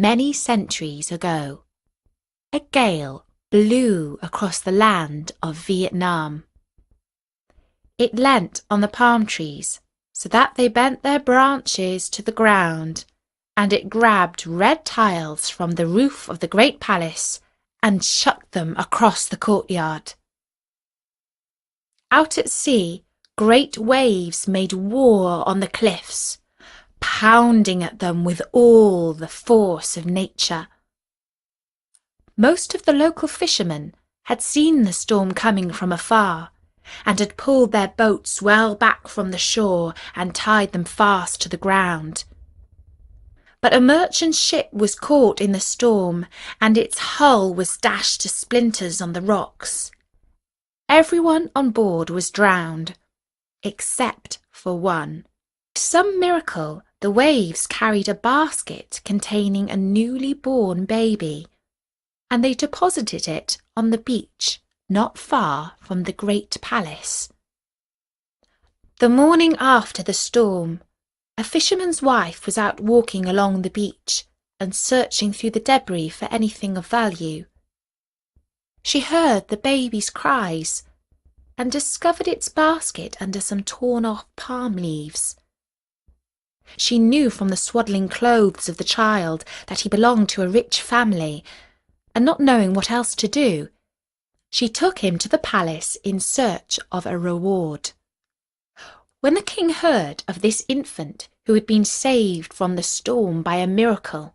many centuries ago. A gale blew across the land of Vietnam. It leant on the palm trees so that they bent their branches to the ground, and it grabbed red tiles from the roof of the great palace and chucked them across the courtyard. Out at sea, great waves made war on the cliffs, pounding at them with all the force of nature. Most of the local fishermen had seen the storm coming from afar, and had pulled their boats well back from the shore and tied them fast to the ground. But a merchant ship was caught in the storm, and its hull was dashed to splinters on the rocks. Everyone on board was drowned, except for one. By some miracle, the waves carried a basket containing a newly born baby, and they deposited it on the beach not far from the great palace. The morning after the storm, a fisherman's wife was out walking along the beach and searching through the debris for anything of value. She heard the baby's cries and discovered its basket under some torn-off palm leaves. She knew from the swaddling clothes of the child that he belonged to a rich family, and not knowing what else to do, she took him to the palace in search of a reward. When the king heard of this infant who had been saved from the storm by a miracle,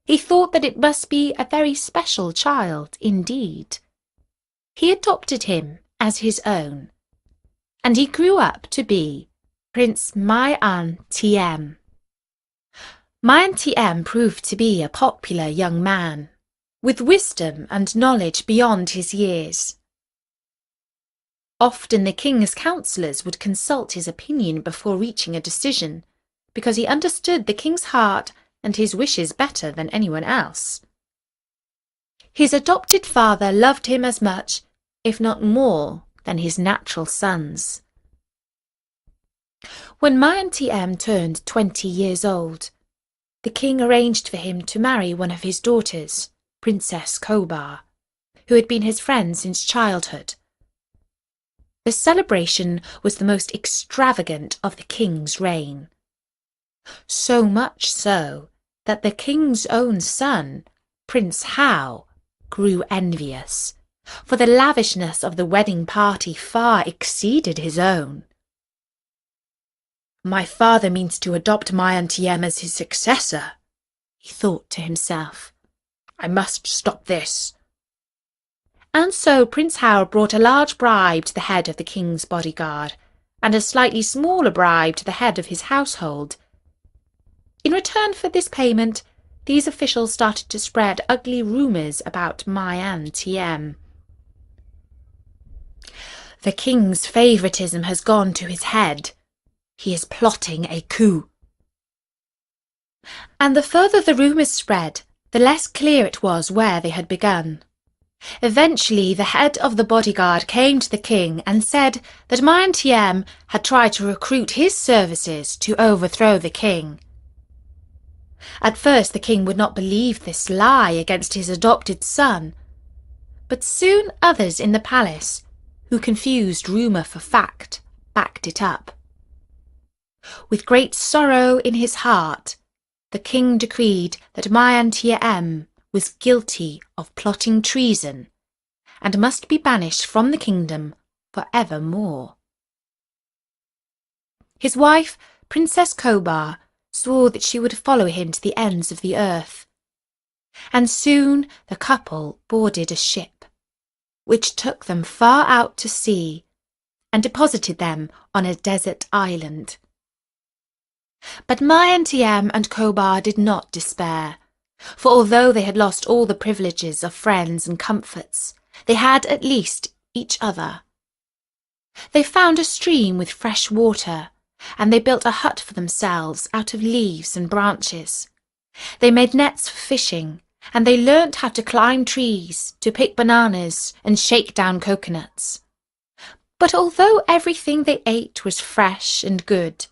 he thought that it must be a very special child indeed. He adopted him as his own, and he grew up to be Prince My An Tiem. My An Tiem proved to be a popular young man, with wisdom and knowledge beyond his years. Often the king's counsellors would consult his opinion before reaching a decision, because he understood the king's heart and his wishes better than anyone else. His adopted father loved him as much, if not more, than his natural sons. When My An Tiem turned 20 years old, the king arranged for him to marry one of his daughters, Princess Kobar, who had been his friend since childhood. The celebration was the most extravagant of the king's reign. So much so that the king's own son, Prince Hao, grew envious, for the lavishness of the wedding party far exceeded his own. "My father means to adopt My An Tiem as his successor," he thought to himself. "I must stop this." And so Prince Hao brought a large bribe to the head of the king's bodyguard, and a slightly smaller bribe to the head of his household. In return for this payment, these officials started to spread ugly rumours about My An Tiem. "The king's favouritism has gone to his head. He is plotting a coup." And the further the rumours spread, the less clear it was where they had begun. Eventually, the head of the bodyguard came to the king and said that My An Tiem had tried to recruit his services to overthrow the king. At first, the king would not believe this lie against his adopted son, but soon others in the palace, who confused rumour for fact, backed it up. With great sorrow in his heart, the king decreed that My An Tiem was guilty of plotting treason and must be banished from the kingdom for evermore. His wife, Princess Kobar, swore that she would follow him to the ends of the earth, and soon the couple boarded a ship, which took them far out to sea and deposited them on a desert island. But My An Tiem and Kobar did not despair, for although they had lost all the privileges of friends and comforts, they had at least each other. They found a stream with fresh water, and they built a hut for themselves out of leaves and branches. They made nets for fishing, and they learnt how to climb trees, to pick bananas, and shake down coconuts. But although everything they ate was fresh and good,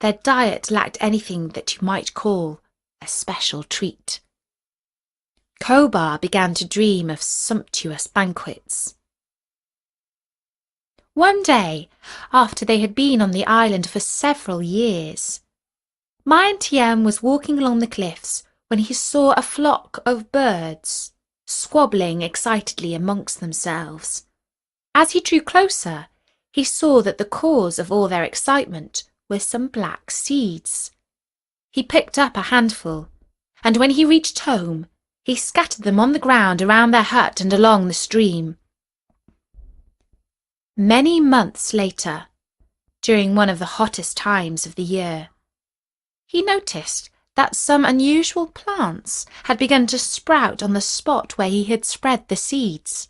their diet lacked anything that you might call a special treat. Kobar began to dream of sumptuous banquets. One day, after they had been on the island for several years, Tiem was walking along the cliffs when he saw a flock of birds squabbling excitedly amongst themselves. As he drew closer, he saw that the cause of all their excitement were some black seeds. He picked up a handful, and when he reached home, he scattered them on the ground around their hut and along the stream. Many months later, during one of the hottest times of the year, he noticed that some unusual plants had begun to sprout on the spot where he had spread the seeds.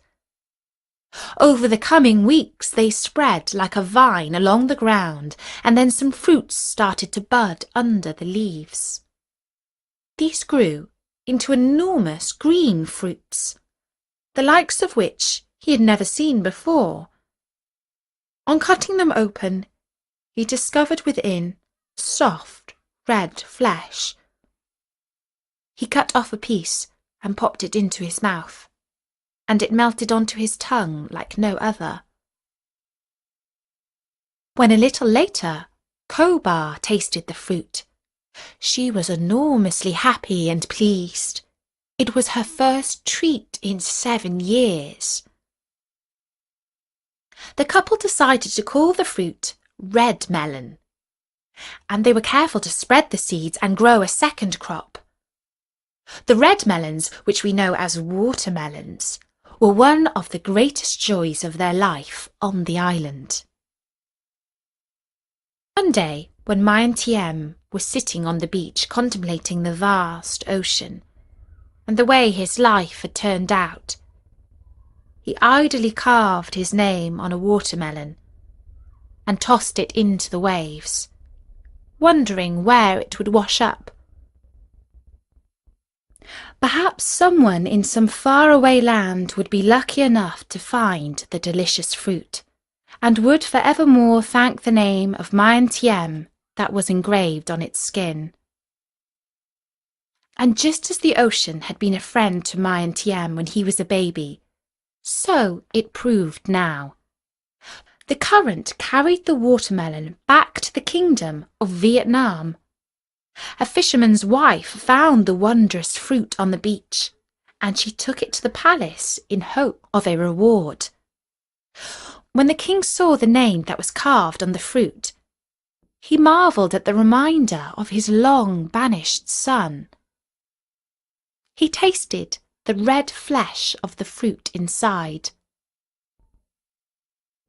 Over the coming weeks they spread like a vine along the ground, and then some fruits started to bud under the leaves. These grew into enormous green fruits, the likes of which he had never seen before. On cutting them open, he discovered within soft, red flesh. He cut off a piece and popped it into his mouth, and it melted onto his tongue like no other. When a little later Kobar tasted the fruit, she was enormously happy and pleased. It was her first treat in 7 years. The couple decided to call the fruit red melon, and they were careful to spread the seeds and grow a second crop. The red melons, which we know as watermelons, were one of the greatest joys of their life on the island. One day, when Tiem was sitting on the beach contemplating the vast ocean and the way his life had turned out, he idly carved his name on a watermelon and tossed it into the waves, wondering where it would wash up. Perhaps someone in some faraway land would be lucky enough to find the delicious fruit, and would forevermore thank the name of Tiem that was engraved on its skin. And just as the ocean had been a friend to Tiem when he was a baby, so it proved now. The current carried the watermelon back to the kingdom of Vietnam. A fisherman's wife found the wondrous fruit on the beach, and she took it to the palace in hope of a reward. When the king saw the name that was carved on the fruit, he marvelled at the reminder of his long banished son. He tasted the red flesh of the fruit inside,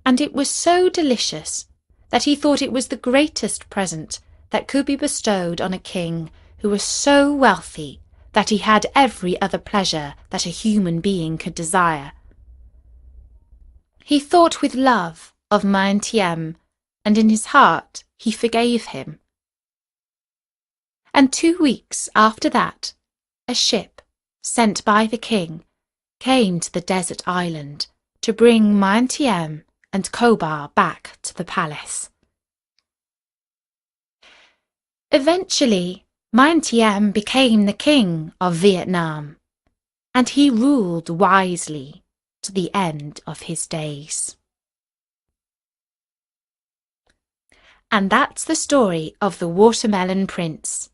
and it was so delicious that he thought it was the greatest present that could be bestowed on a king who was so wealthy that he had every other pleasure that a human being could desire. He thought with love of Tiem, and in his heart he forgave him. And 2 weeks after that, a ship sent by the king came to the desert island to bring Tiem and Kobar back to the palace. Eventually, Tiem became the king of Vietnam, and he ruled wisely to the end of his days. And that's the story of the Watermelon Prince.